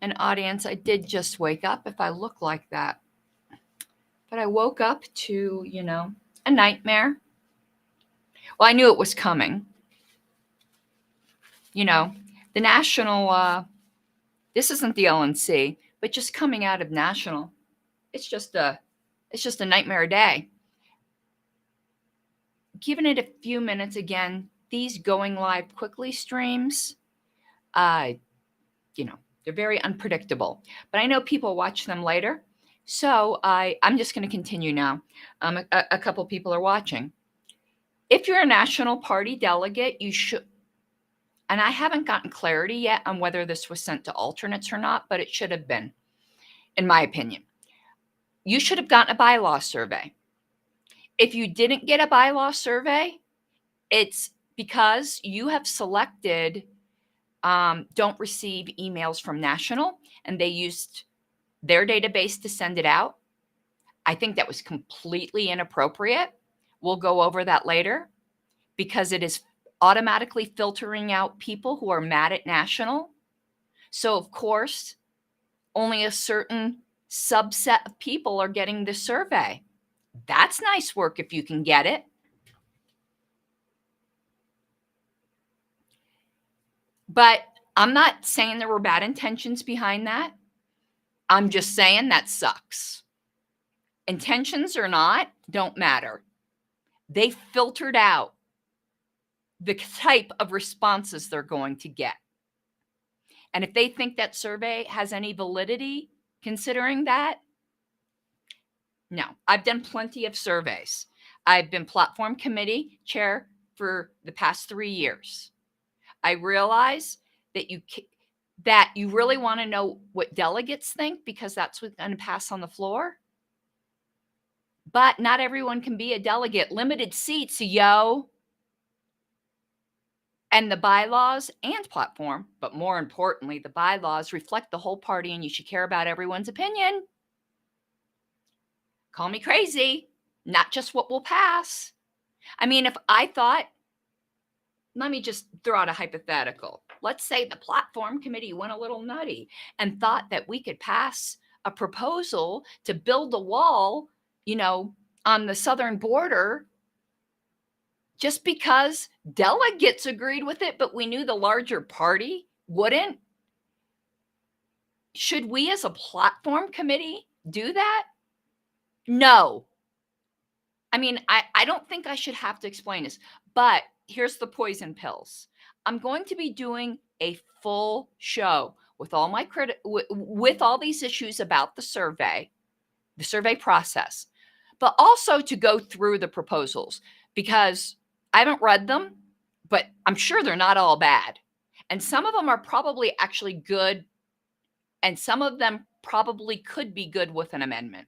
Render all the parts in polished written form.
And audience, I did just wake up if I look like that. But I woke up to, a nightmare. Well, I knew it was coming. The national, this isn't the LNC, but just coming out of national, it's just a nightmare day. Giving it a few minutes again, these going live quickly streams, they're very unpredictable, but I know people watch them later. So I'm just going to continue now. A couple people are watching. If you're a national party delegate, you should, and I haven't gotten clarity yet on whether this was sent to alternates or not, but it should have been, in my opinion. You should have gotten a bylaws survey. If you didn't get a bylaws survey, it's because you have selected don't receive emails from national, and they used their database to send it out. I think that was completely inappropriate. We'll go over that later because it is automatically filtering out people who are mad at national. So, of course, only a certain subset of people are getting the survey. That's nice work if you can get it. But I'm not saying there were bad intentions behind that. I'm just saying that sucks. Intentions or not, don't matter. They filtered out the type of responses they're going to get. And if they think that survey has any validity considering that, no. I've done plenty of surveys. I've been platform committee chair for the past 3 years. I realize that you really want to know what delegates think because that's what's going to pass on the floor. But not everyone can be a delegate. Limited seats, yo. And the bylaws and platform, but more importantly, the bylaws reflect the whole party and you should care about everyone's opinion. Call me crazy, not just what will pass. I mean, if I thought, let me just throw out a hypothetical. Let's say the platform committee went a little nutty and thought that we could pass a proposal to build a wall, on the southern border just because delegates agreed with it, but we knew the larger party wouldn't. Should we as a platform committee do that? No. I mean, I don't think I should have to explain this, but here's the poison pills. I'm going to be doing a full show with all my with all these issues about the survey process, but also to go through the proposals because I haven't read them, but I'm sure they're not all bad. And some of them are probably actually good, and some of them probably could be good with an amendment.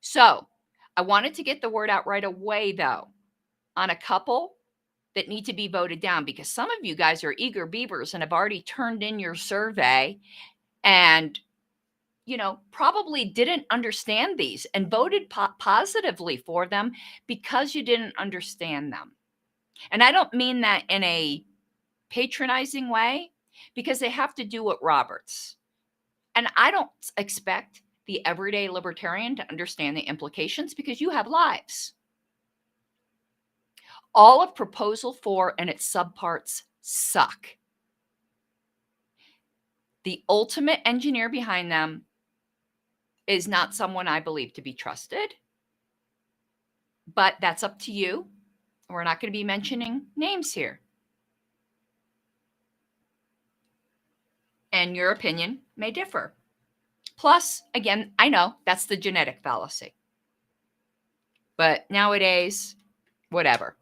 So I wanted to get the word out right away, though, on a couple that need to be voted down because some of you guys are eager beavers and have already turned in your survey and, probably didn't understand these and voted positively for them because you didn't understand them. And I don't mean that in a patronizing way because they have to do what Roberts. And I don't expect the everyday libertarian to understand the implications because you have lives. All of Proposal 4 and its subparts suck. The ultimate engineer behind them is not someone I believe to be trusted, but that's up to you. We're not going to be mentioning names here. And your opinion may differ. Plus, again, I know that's the genetic fallacy. But nowadays, whatever.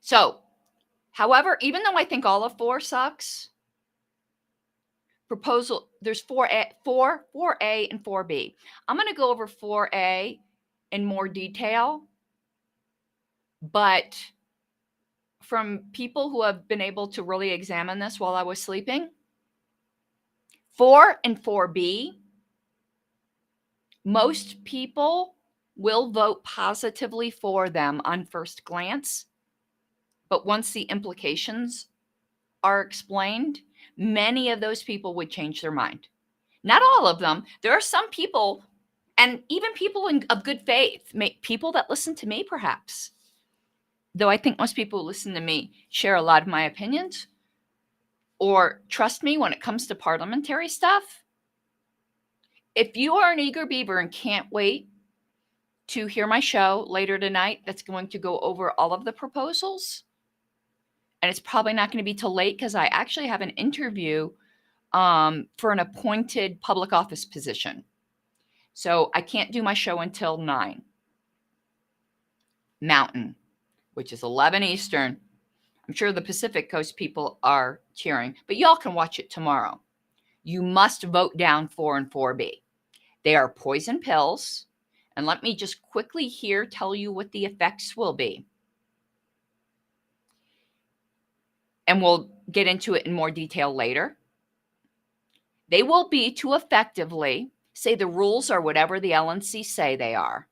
So, however, even though I think all of 4 sucks, there's 4A and 4B. I'm going to go over 4A in more detail, but from people who have been able to really examine this while I was sleeping, 4 and 4B, most people will vote positively for them on first glance, but once the implications are explained, many of those people would change their mind. Not all of them. There are some people, and even people of good faith, people that listen to me perhaps, though I think most people who listen to me share a lot of my opinions or trust me when it comes to parliamentary stuff. If you are an eager beaver and can't wait to hear my show later tonight, that's going to go over all of the proposals, and it's probably not going to be till late because I actually have an interview for an appointed public office position. So I can't do my show until 9 Mountain, which is 11 Eastern. I'm sure the Pacific Coast people are cheering, but y'all can watch it tomorrow. You must vote down 4 and 4B. They are poison pills. And let me just quickly here tell you what the effects will be. And we'll get into it in more detail later. They will be to effectively say the rules are whatever the LNC say they are.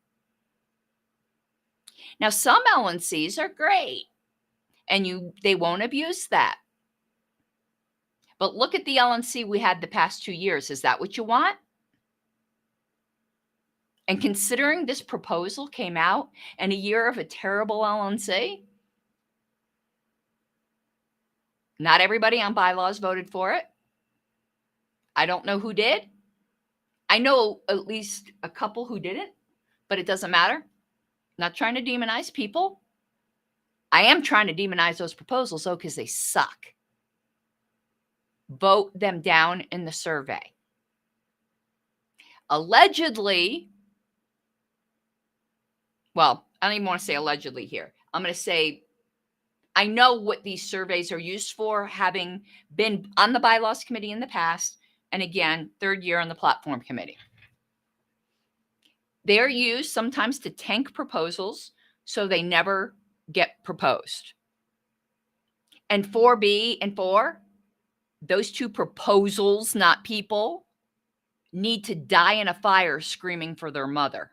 Now, some LNCs are great, and they won't abuse that. But look at the LNC we had the past 2 years. Is that what you want? And considering this proposal came out in a year of a terrible LNC, not everybody on Bylaws voted for it. I don't know who did. I know at least a couple who didn't, but it doesn't matter. Not trying to demonize people. I am trying to demonize those proposals, though, because they suck. Vote them down in the survey. Allegedly, well, I don't even want to say allegedly here. I'm going to say I know what these surveys are used for, having been on the Bylaws Committee in the past, and again, 3rd year on the Platform Committee. They are used sometimes to tank proposals so they never get proposed. And 4B and 4, those two proposals, not people, need to die in a fire screaming for their mother.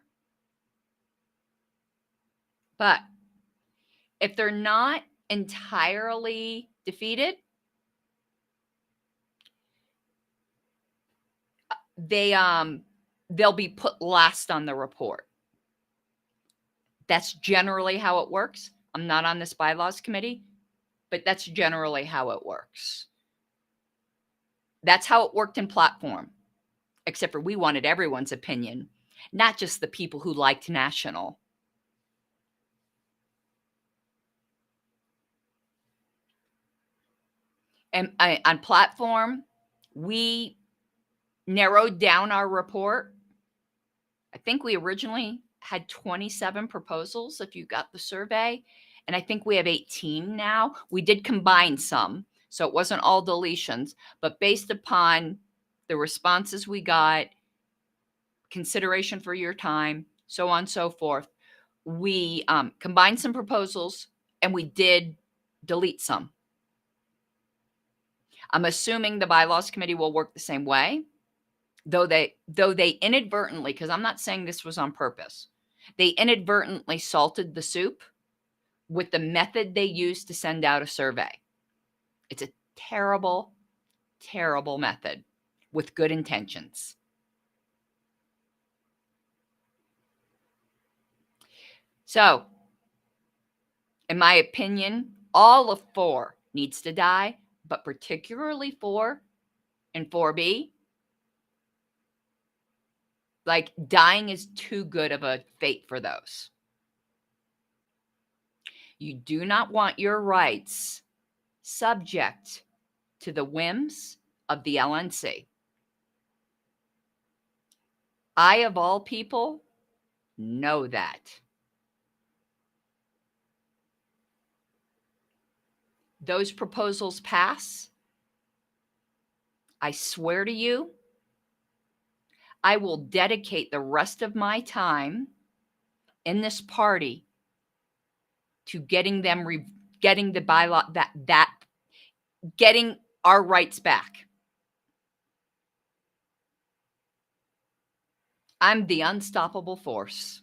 But if they're not entirely defeated, they'll be put last on the report. That's generally how it works. I'm not on this Bylaws Committee, but that's generally how it works. That's how it worked in Platform, except for we wanted everyone's opinion, not just the people who liked National. And on Platform, we narrowed down our report. I think we originally had 27 proposals if you got the survey, and I think we have 18 now. We did combine some, so it wasn't all deletions, but based upon the responses we got, consideration for your time, so on and so forth, we combined some proposals and we did delete some. I'm assuming the Bylaws Committee will work the same way, though they inadvertently, because I'm not saying this was on purpose, they inadvertently salted the soup with the method they used to send out a survey. It's a terrible, terrible method with good intentions. So, in my opinion, all of 4 needs to die, but particularly 4 and 4B. Like, dying is too good of a fate for those. You do not want your rights subject to the whims of the LNC. I, of all people, know that. Those proposals pass. I swear to you, I will dedicate the rest of my time in this party to getting them, getting the bylaw, getting our rights back. I'm the unstoppable force.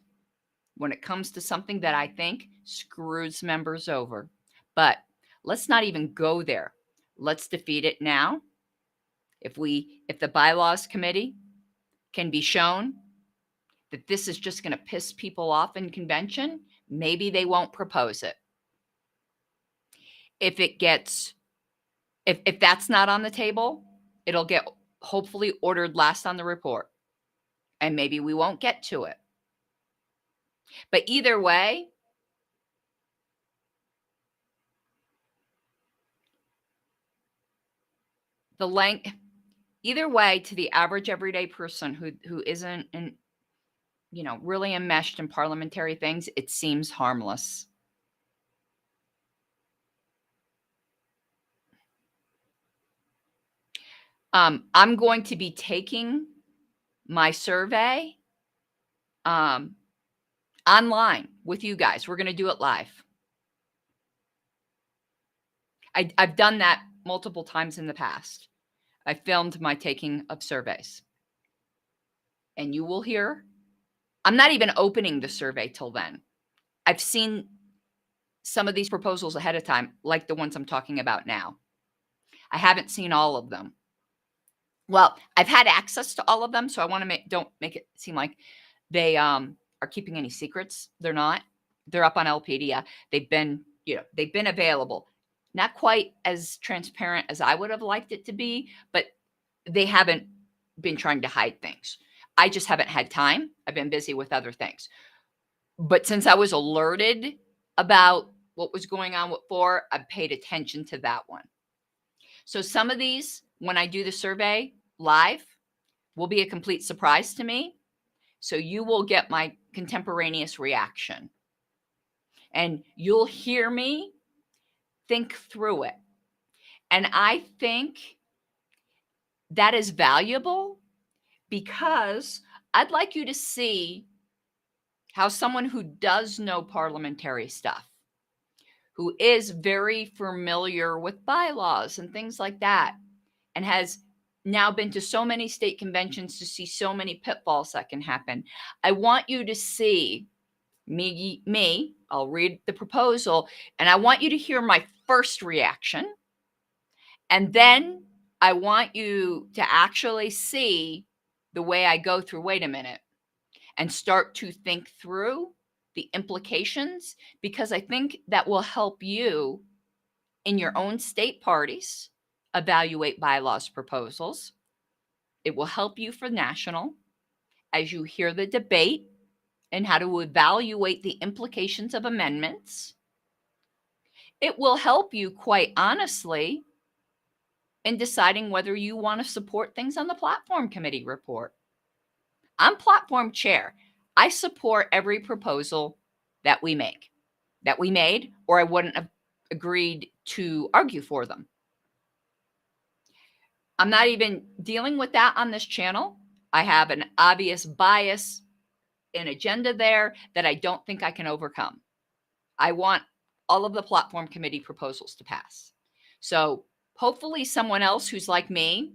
when it comes to something that I think screws members over. But let's not even go there. Let's defeat it now. If the bylaws committee can be shown that this is just going to piss people off in convention, maybe they won't propose it. If that's not on the table, it'll get hopefully ordered last on the report. And maybe we won't get to it. But either way, either way, to the average everyday person who isn't really enmeshed in parliamentary things, it seems harmless. I'm going to be taking my survey online with you guys. We're going to do it live. I've done that multiple times in the past. I filmed my taking of surveys. And you will hear, I'm not even opening the survey till then. I've seen some of these proposals ahead of time, like the ones I'm talking about now. I haven't seen all of them. Well, I've had access to all of them, so I want to don't make it seem like they are keeping any secrets. They're not. They're up on LPedia. They've been available. Not quite as transparent as I would have liked it to be, but they haven't been trying to hide things. I just haven't had time. I've been busy with other things. But since I was alerted about what was going on with 4, I paid attention to that one. So some of these, when I do the survey live, will be a complete surprise to me. So you will get my contemporaneous reaction. And you'll hear me think through it. And I think that is valuable because I'd like you to see how someone who does know parliamentary stuff, who is very familiar with bylaws and things like that, and has now been to so many state conventions to see so many pitfalls that can happen. I want you to see me, I'll read the proposal, and I want you to hear my first reaction. And then I want you to actually see the way I go through, wait a minute, and start to think through the implications, because I think that will help you in your own state parties evaluate bylaws proposals. It will help you for national as you hear the debate and how to evaluate the implications of amendments. It will help you, quite honestly, in deciding whether you want to support things on the platform committee report. I'm platform chair. I support every proposal that we made, or I wouldn't have agreed to argue for them. I'm not even dealing with that on this channel. I have an obvious bias and agenda there that I don't think I can overcome. I want all of the platform committee proposals to pass. So hopefully someone else who's like me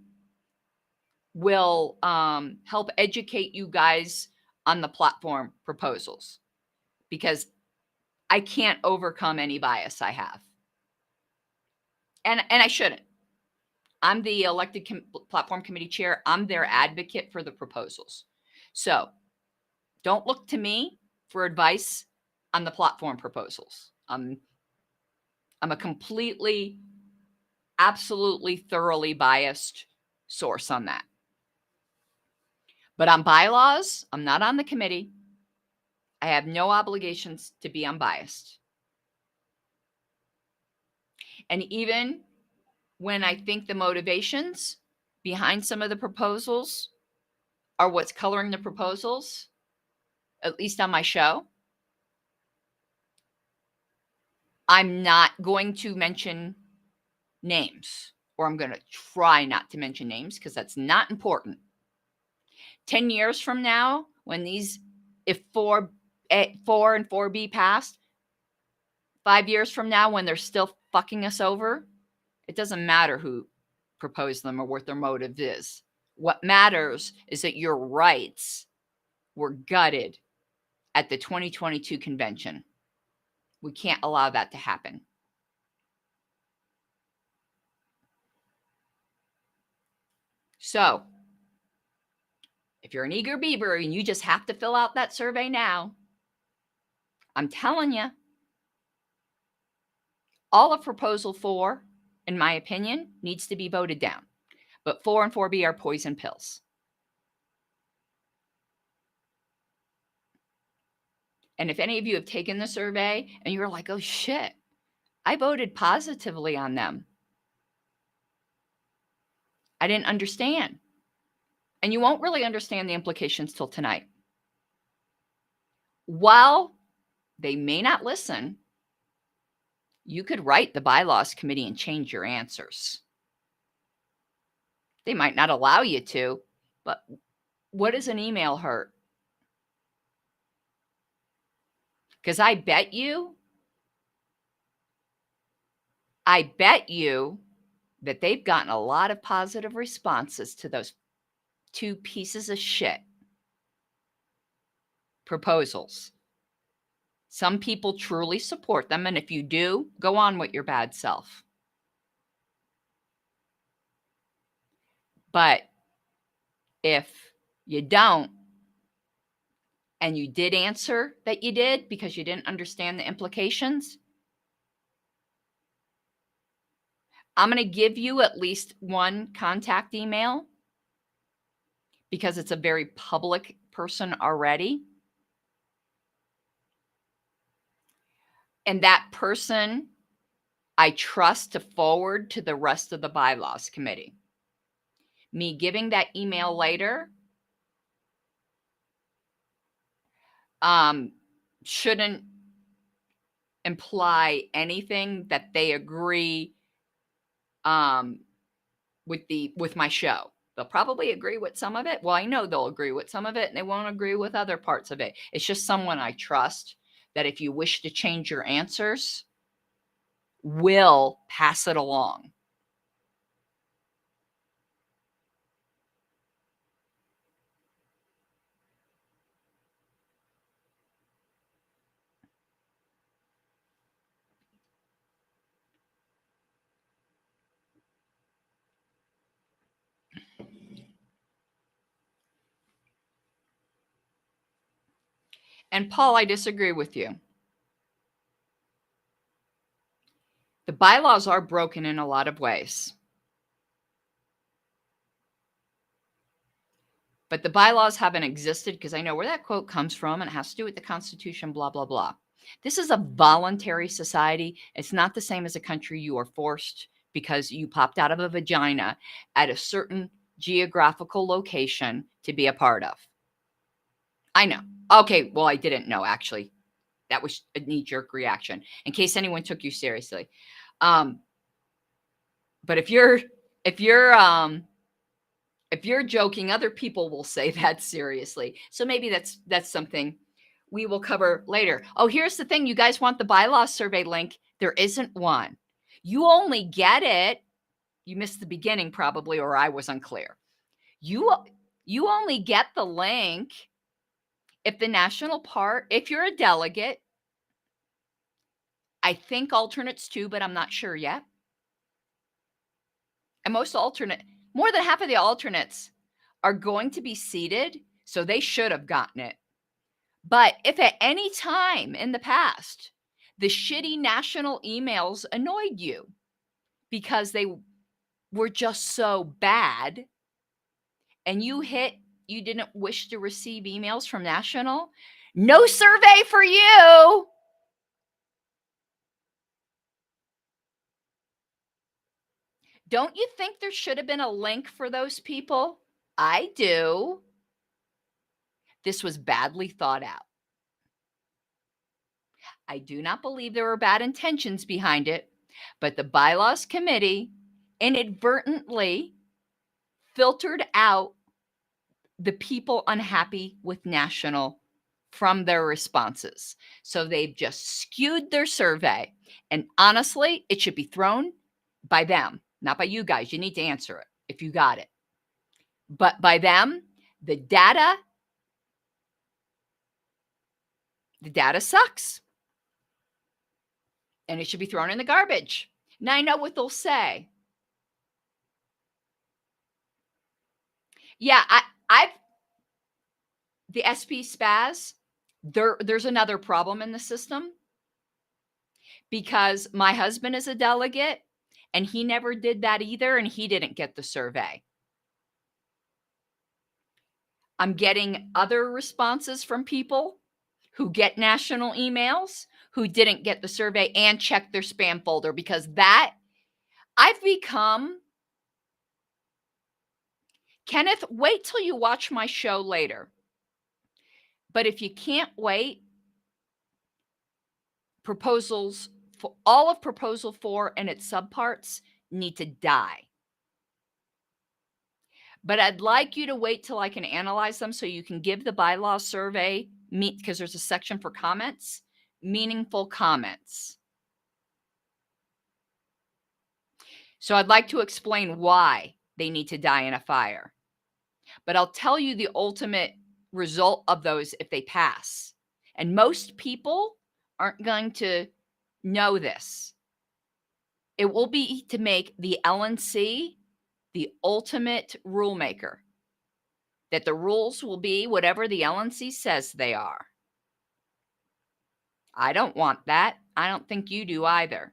will help educate you guys on the platform proposals, because I can't overcome any bias I have. And I shouldn't. I'm the elected platform committee chair. I'm their advocate for the proposals. So don't look to me for advice on the platform proposals. I'm a completely, absolutely, thoroughly biased source on that. But on bylaws, I'm not on the committee. I have no obligations to be unbiased. And even when I think the motivations behind some of the proposals are what's coloring the proposals, at least on my show, I'm not going to mention names, or I'm going to try not to mention names because that's not important. 10 years from now, when if 4 and 4B passed, 5 years from now, when they're still fucking us over, it doesn't matter who proposed them or what their motive is. What matters is that your rights were gutted at the 2022 convention. We can't allow that to happen. So, if you're an eager beaver and you just have to fill out that survey now, I'm telling you, all of Proposal 4, in my opinion, needs to be voted down. But 4 and 4B are poison pills. And if any of you have taken the survey and you're like, oh shit, I voted positively on them, I didn't understand. And you won't really understand the implications till tonight. While they may not listen, you could write the Bylaws Committee and change your answers. They might not allow you to, but what does an email hurt? Because I bet you that they've gotten a lot of positive responses to those 2 pieces of shit proposals. Some people truly support them, and if you do, go on with your bad self. But if you don't, and you did answer that you did because you didn't understand the implications, I'm going to give you at least one contact email because it's a very public person already. And that person I trust to forward to the rest of the Bylaws Committee. Me giving that email later shouldn't imply anything that they agree with my show. They'll probably agree with some of it. Well, I know they'll agree with some of it, and they won't agree with other parts of it. It's just someone I trust that if you wish to change your answers, will pass it along. And Paul, I disagree with you. The bylaws are broken in a lot of ways. But the bylaws haven't existed because I know where that quote comes from, and it has to do with the Constitution, blah, blah, blah. This is a voluntary society. It's not the same as a country you are forced because you popped out of a vagina at a certain geographical location to be a part of. I know. Okay, well, I didn't know, actually. That was a knee-jerk reaction, in case anyone took you seriously. But if you're joking, other people will say that seriously. So maybe that's something we will cover later. Oh, here's the thing. You guys want the bylaws survey link? There isn't one. You only get it. You missed the beginning probably, or I was unclear. You only get the link if the national part, if you're a delegate, I think alternates too, but I'm not sure yet. And more than half of the alternates are going to be seated, so they should have gotten it. But if at any time in the past, the shitty national emails annoyed you because they were just so bad, and you didn't wish to receive emails from national, no survey for you. Don't you think there should have been a link for those people? I do. This was badly thought out. I do not believe there were bad intentions behind it, but the Bylaws Committee inadvertently filtered out the people unhappy with national from their responses. So they've just skewed their survey. And honestly, it should be thrown by them, not by you guys. You need to answer it if you got it. But by them, the data The data sucks. And it should be thrown in the garbage. Now I know what they'll say. Yeah, I've the SP spaz, there's another problem in the system because my husband is a delegate and he never did that either, and he didn't get the survey. I'm getting other responses from people who get national emails who didn't get the survey and check their spam folder, because that I've become, Kenneth, wait till you watch my show later. But if you can't wait, proposals for all of proposal 4 and its subparts need to die. But I'd like you to wait till I can analyze them so you can give the bylaws survey, because there's a section for comments, meaningful comments. So I'd like to explain why they need to die in a fire. But I'll tell you the ultimate result of those if they pass. And most people aren't going to know this. It will be to make the LNC the ultimate rule maker, that the rules will be whatever the LNC says they are. I don't want that. I don't think you do either.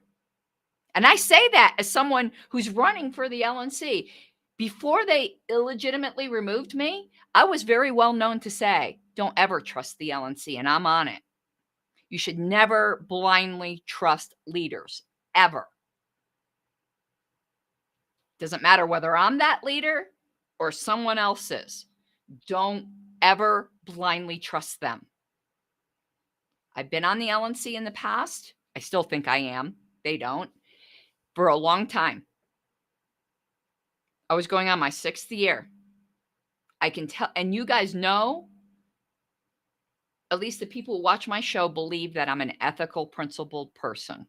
And I say that as someone who's running for the LNC. Before they illegitimately removed me, I was very well known to say, don't ever trust the LNC, and I'm on it. You should never blindly trust leaders, ever. Doesn't matter whether I'm that leader or someone else is. Don't ever blindly trust them. I've been on the LNC in the past. I still think I am. They don't. For a long time. I was going on my 6th year. I can tell, and you guys know, at least the people who watch my show believe that I'm an ethical, principled person.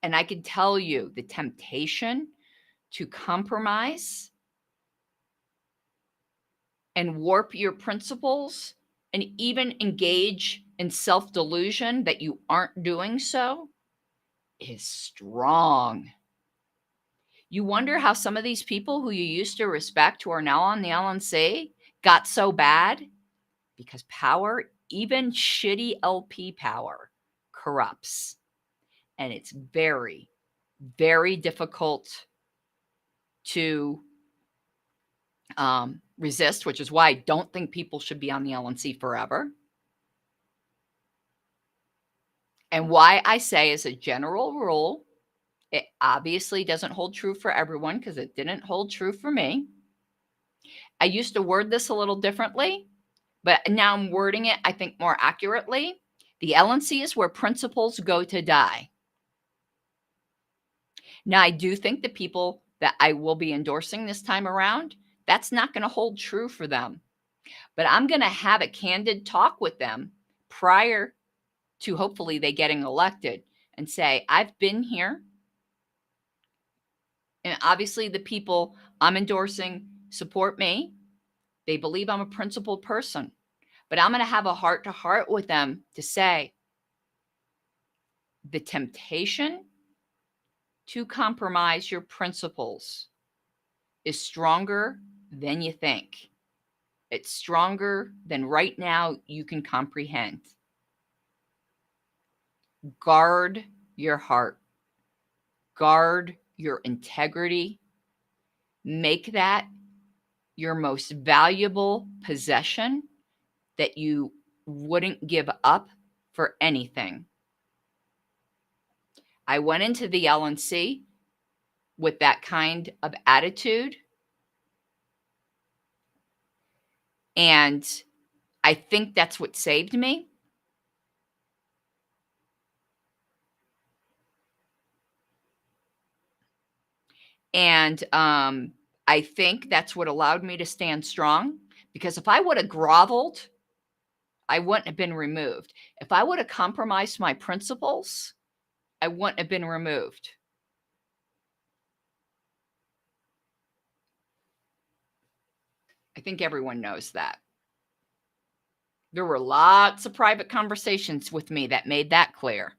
And I can tell you the temptation to compromise and warp your principles and even engage in self-delusion that you aren't doing so is strong. You wonder how some of these people who you used to respect who are now on the LNC got so bad? Because power, even shitty LP power, corrupts. And it's very, very difficult to resist, which is why I don't think people should be on the LNC forever. And why I say, as a general rule, it obviously doesn't hold true for everyone, because it didn't hold true for me. I used to word this a little differently, but now I'm wording it, I think, more accurately. The LNC is where principles go to die. Now, I do think the people that I will be endorsing this time around, that's not going to hold true for them. But I'm going to have a candid talk with them prior to hopefully they getting elected and say, I've been here. And obviously the people I'm endorsing support me. They believe I'm a principled person. But I'm going to have a heart-to-heart with them to say, the temptation to compromise your principles is stronger than you think. It's stronger than right now you can comprehend. Guard your heart. Guard your integrity. Make that your most valuable possession that you wouldn't give up for anything. I went into the LNC with that kind of attitude. And I think that's what saved me. And I think that's what allowed me to stand strong, because if I would have groveled, I wouldn't have been removed. If I would have compromised my principles, I wouldn't have been removed. I think everyone knows that. There were lots of private conversations with me that made that clear.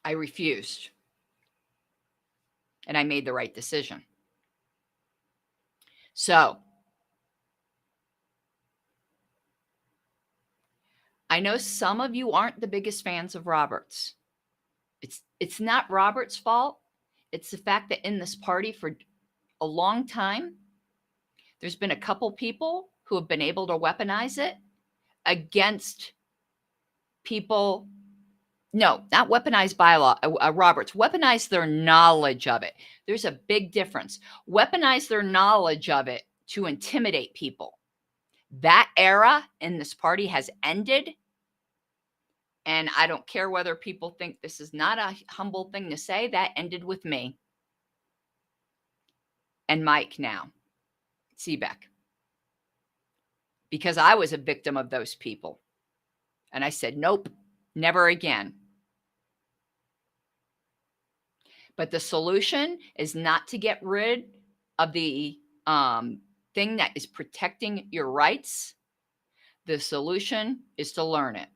I refused. And I made the right decision. So, I know some of you aren't the biggest fans of Roberts. It's not Robert's fault. It's the fact that in this party for a long time, there's been a couple people who have been able to weaponize it against people. No, not weaponize bylaw, Roberts. Weaponize their knowledge of it. There's a big difference. Weaponize their knowledge of it to intimidate people. That era in this party has ended. And I don't care whether people think this is not a humble thing to say. That ended with me and Mike now, Seebeck. Because I was a victim of those people. And I said, nope, never again. But the solution is not to get rid of the thing that is protecting your rights. The solution is to learn it.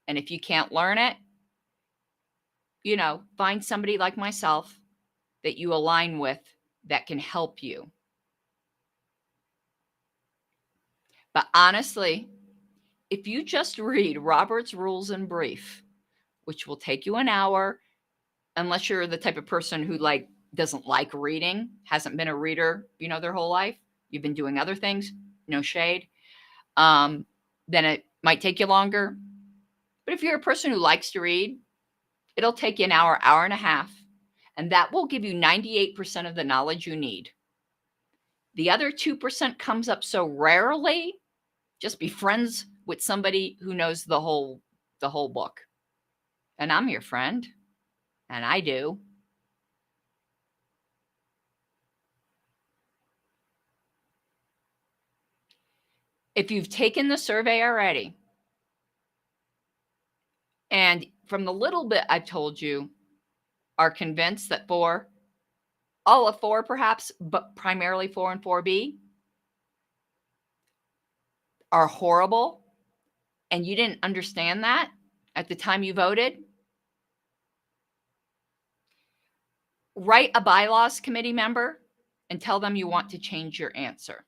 And if you can't learn it, find somebody like myself that you align with that can help you. But honestly, if you just read Robert's Rules in Brief, which will take you an hour, unless you're the type of person who doesn't like reading, hasn't been a reader, their whole life, you've been doing other things, no shade, then it might take you longer. But if you're a person who likes to read, it'll take you an hour, hour and a half, and that will give you 98% of the knowledge you need. The other 2% comes up so rarely. Just be friends with somebody who knows the whole book. And I'm your friend, and I do. If you've taken the survey already, and from the little bit I've told you, are convinced that all of 4 perhaps, but primarily 4 and 4B, are horrible, and you didn't understand that at the time you voted, write a bylaws committee member and tell them you want to change your answer.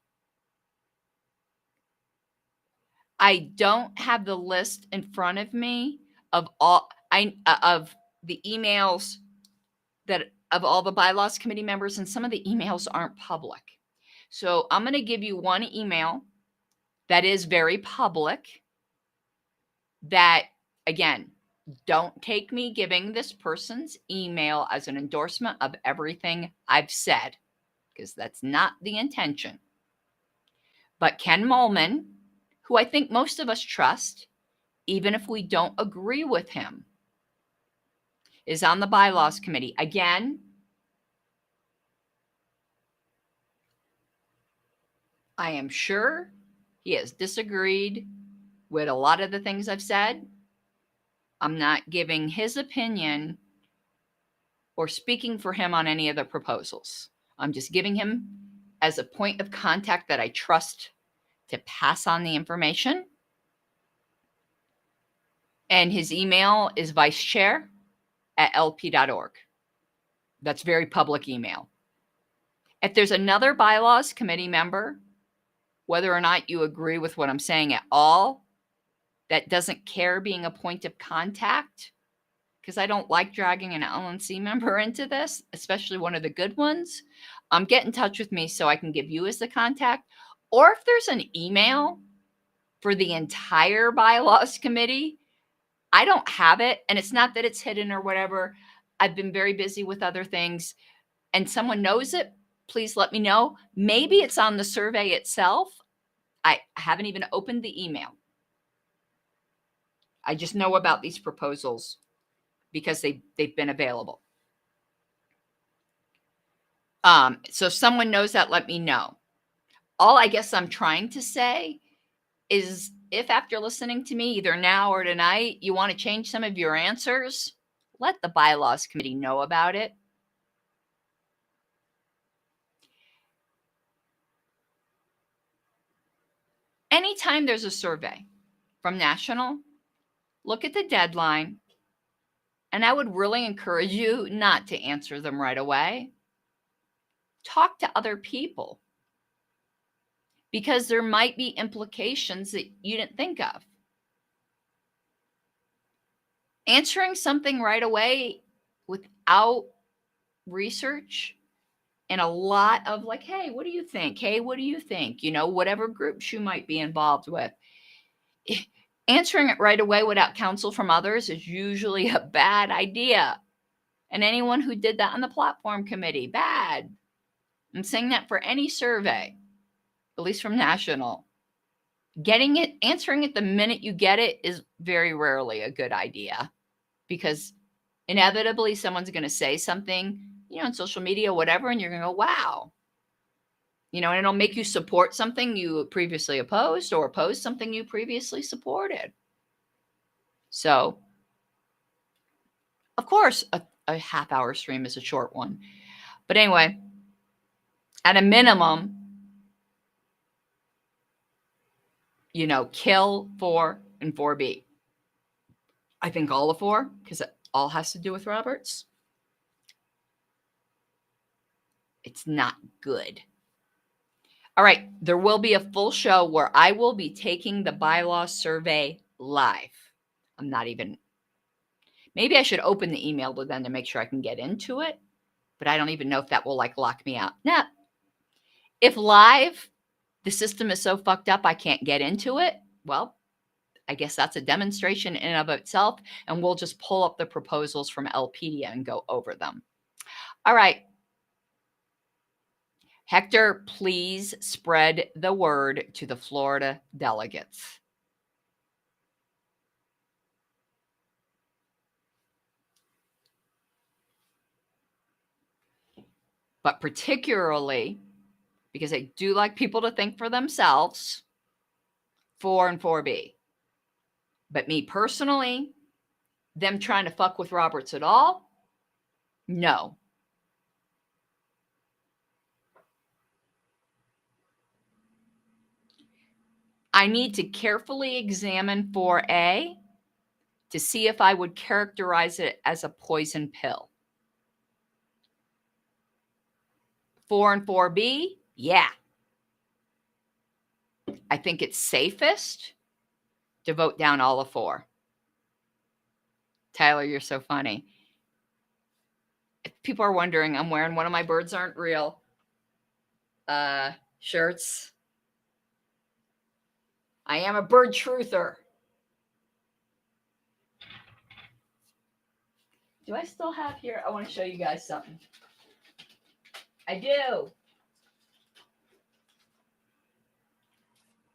I don't have the list in front of me of of the emails of all the bylaws committee members, and some of the emails aren't public. So I'm going to give you one email that is very public that, again, don't take me giving this person's email as an endorsement of everything I've said, because that's not the intention. But Ken Molman, who I think most of us trust, even if we don't agree with him, is on the bylaws committee. Again, I am sure he has disagreed with a lot of the things I've said. I'm not giving his opinion or speaking for him on any of the proposals. I'm just giving him as a point of contact that I trust to pass on the information. And his email is vicechair@lp.org. That's very public email. If there's another bylaws committee member, whether or not you agree with what I'm saying at all, that doesn't care being a point of contact, because I don't like dragging an LNC member into this, especially one of the good ones, get in touch with me so I can give you as the contact. Or if there's an email for the entire bylaws committee, I don't have it. And it's not that it's hidden or whatever. I've been very busy with other things, and someone knows it, please let me know. Maybe it's on the survey itself. I haven't even opened the email. I just know about these proposals because they've been available. So if someone knows that, let me know. All I guess I'm trying to say is, if after listening to me, either now or tonight, you want to change some of your answers, let the bylaws committee know about it. Anytime there's a survey from national, look at the deadline, and I would really encourage you not to answer them right away. Talk to other people, because there might be implications that you didn't think of. Answering something right away without research and a lot of like, hey, what do you think? Hey, what do you think? You know, whatever groups you might be involved with. Answering it right away without counsel from others is usually a bad idea. And anyone who did that on the platform committee, bad. I'm saying that for any survey, at least from national. Answering it the minute you get it is very rarely a good idea, because inevitably someone's going to say something, on social media, whatever, and you're going to go, wow. And it'll make you support something you previously opposed or oppose something you previously supported. So, of course, a half-hour stream is a short one. But anyway, at a minimum, kill 4 and 4B. I think all of 4, because it all has to do with Roberts. It's not good. All right, there will be a full show where I will be taking the bylaws survey live. Maybe I should open the email to them to make sure I can get into it, but I don't even know if that will lock me out. Nah. If live, the system is so fucked up I can't get into it, well, I guess that's a demonstration in and of itself, and we'll just pull up the proposals from LPedia and go over them. All right. Hector, please spread the word to the Florida delegates. But particularly, because I do like people to think for themselves, 4 and 4B. But me personally, them trying to fuck with Roberts at all? No. I need to carefully examine 4A to see if I would characterize it as a poison pill. 4 and 4B, yeah. I think it's safest to vote down all of 4. Tyler, you're so funny. If people are wondering, I'm wearing one of my birds aren't real shirts. I am a bird truther. Do I still have here? I want to show you guys something. I do.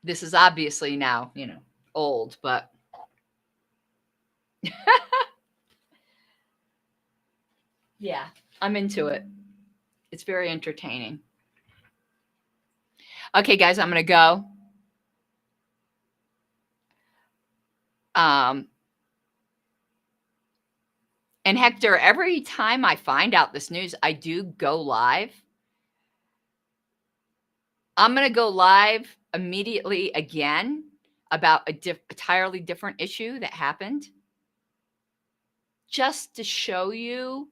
This is obviously now, old, but yeah, I'm into it. It's very entertaining. Okay, guys, I'm going to go. And Hector, every time I find out this news, I do go live. I'm going to go live immediately again about a entirely different issue that happened, just to show you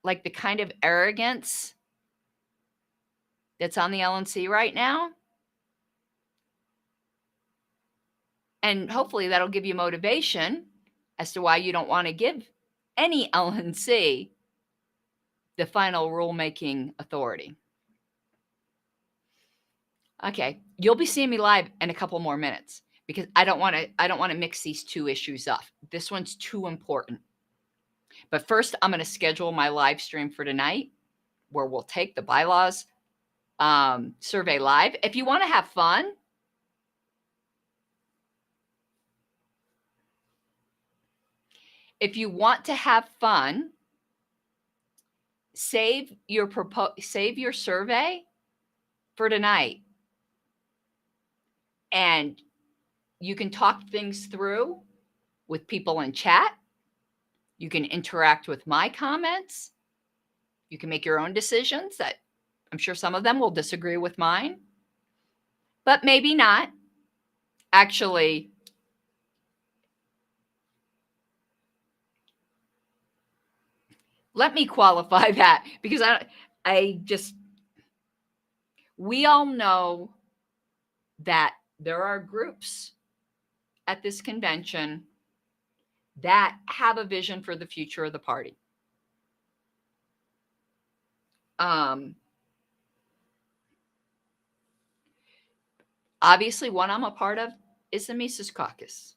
the kind of arrogance that's on the LNC right now. And hopefully that'll give you motivation as to why you don't want to give any LNC the final rulemaking authority. Okay, you'll be seeing me live in a couple more minutes, because I don't want to mix these two issues up. This one's too important. But first, I'm going to schedule my live stream for tonight, where we'll take the bylaws survey live. If you want to have fun, save your survey for tonight, and you can talk things through with people in chat. You can interact with my comments. You can make your own decisions that I'm sure some of them will disagree with mine. but maybe not. Actually, let me qualify that, because we all know that there are groups at this convention that have a vision for the future of the party. Obviously, one I'm a part of is the Mises Caucus.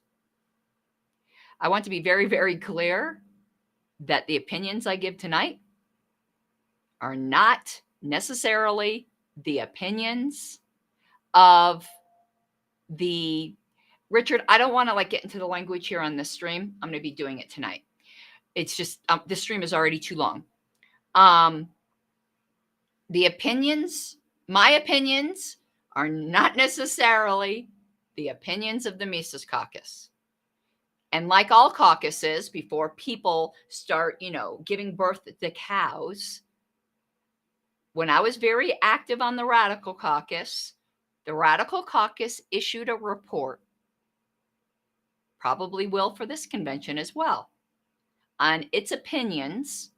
I want to be very, very clear that the opinions I give tonight are not necessarily the opinions of Richard, I don't want to get into the language here on this stream. I'm going to be doing it tonight. It's just, this stream is already too long. The opinions, my opinions, are not necessarily the opinions of the Mises Caucus. And like all caucuses, before people start, giving birth to cows, when I was very active on the Radical Caucus, the Radical Caucus issued a report, probably will for this convention as well, on its opinions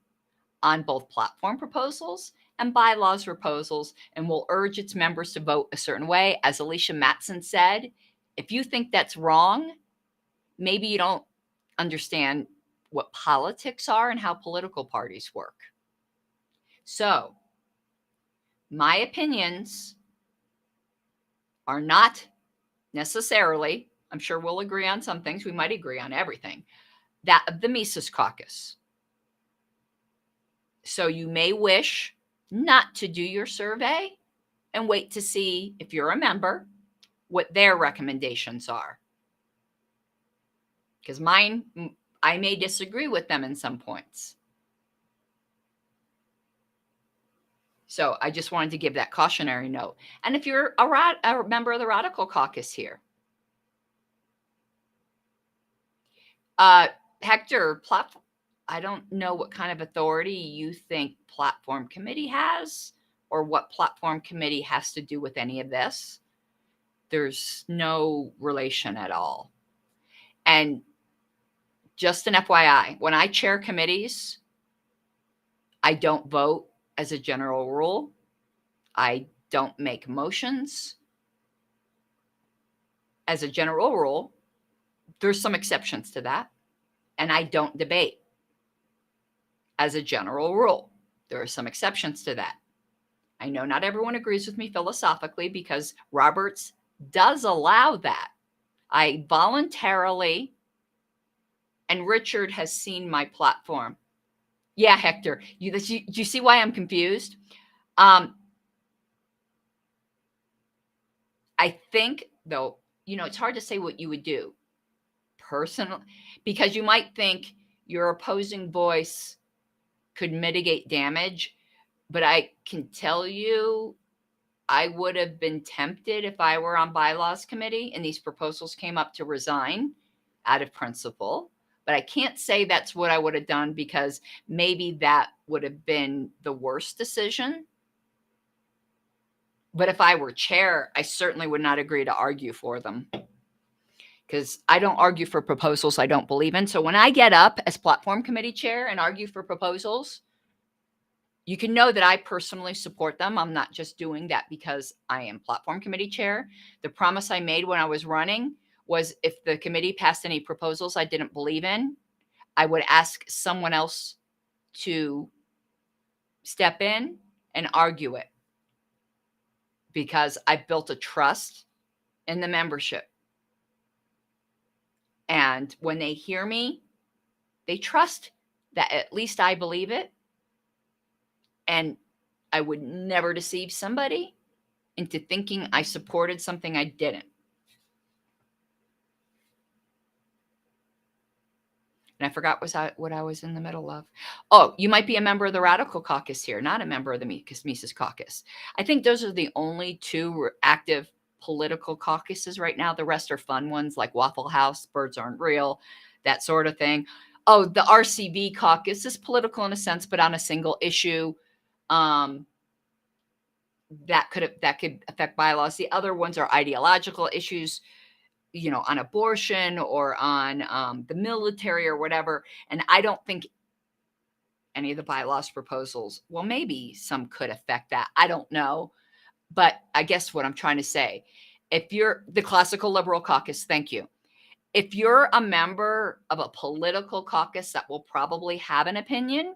on both platform proposals and bylaws proposals, and will urge its members to vote a certain way. As Alicia Matson said, if you think that's wrong, maybe you don't understand what politics are and how political parties work. So, my opinions are not necessarily, I'm sure we'll agree on some things, we might agree on everything, that of the Mises Caucus. So you may wish not to do your survey and wait to see, if you're a member, what their recommendations are. Because mine, I may disagree with them in some points. So I just wanted to give that cautionary note. And if you're a member of the Radical Caucus here, Hector, I don't know what kind of authority you think Platform Committee has, or what Platform Committee has to do with any of this. There's no relation at all. And just an FYI, when I chair committees, I don't vote as a general rule. I don't make motions. As a general rule, there's some exceptions to that. And I don't debate. As a general rule, there are some exceptions to that. I know not everyone agrees with me philosophically, because Roberts does allow that. I voluntarily, and Richard has seen my platform. Yeah, Hector, you see why I'm confused? I think, though, it's hard to say what you would do personally, because you might think your opposing voice could mitigate damage. But I can tell you, I would have been tempted, if I were on Bylaws Committee and these proposals came up, to resign out of principle. But I can't say that's what I would have done, because maybe that would have been the worst decision. But if I were chair, I certainly would not agree to argue for them, because I don't argue for proposals I don't believe in. So when I get up as Platform Committee chair and argue for proposals, you can know that I personally support them. I'm not just doing that because I am Platform Committee chair. The promise I made when I was running was, if the committee passed any proposals I didn't believe in, I would ask someone else to step in and argue it, because I've built a trust in the membership. And when they hear me, they trust that at least I believe it. And I would never deceive somebody into thinking I supported something I didn't. And I forgot what I was in the middle of. Oh, you might be a member of the Radical Caucus here, not a member of the Mises Caucus. I think those are the only two active political caucuses right now. The rest are fun ones like Waffle House, Birds Aren't Real, that sort of thing. Oh, the RCV caucus is political in a sense, but on a single issue. that could affect bylaws. The other ones are ideological issues, on abortion or on the military or whatever. And I don't think any of the bylaws proposals, well, maybe some could affect that. I don't know. But I guess what I'm trying to say, if you're the classical liberal caucus, thank you. If you're a member of a political caucus that will probably have an opinion,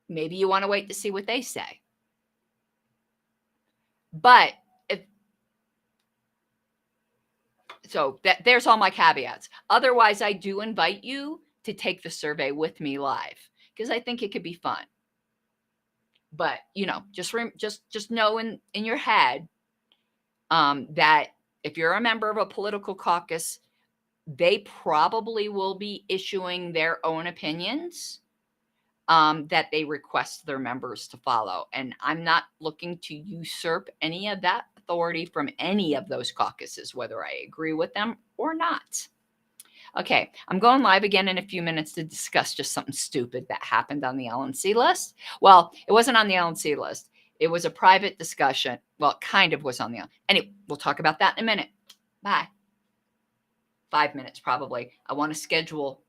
maybe you want to wait to see what they say. But there's all my caveats. Otherwise, I do invite you to take the survey with me live because I think it could be fun. But just know in your head that if you're a member of a political caucus, they probably will be issuing their own opinions that they request their members to follow. And I'm not looking to usurp any of that authority from any of those caucuses, whether I agree with them or not. Okay, I'm going live again in a few minutes to discuss just something stupid that happened on the LNC list. Well, it wasn't on the LNC list. It was a private discussion. Well, it kind of was on the. Anyway, we'll talk about that in a minute. Bye. 5 minutes probably. I want to schedule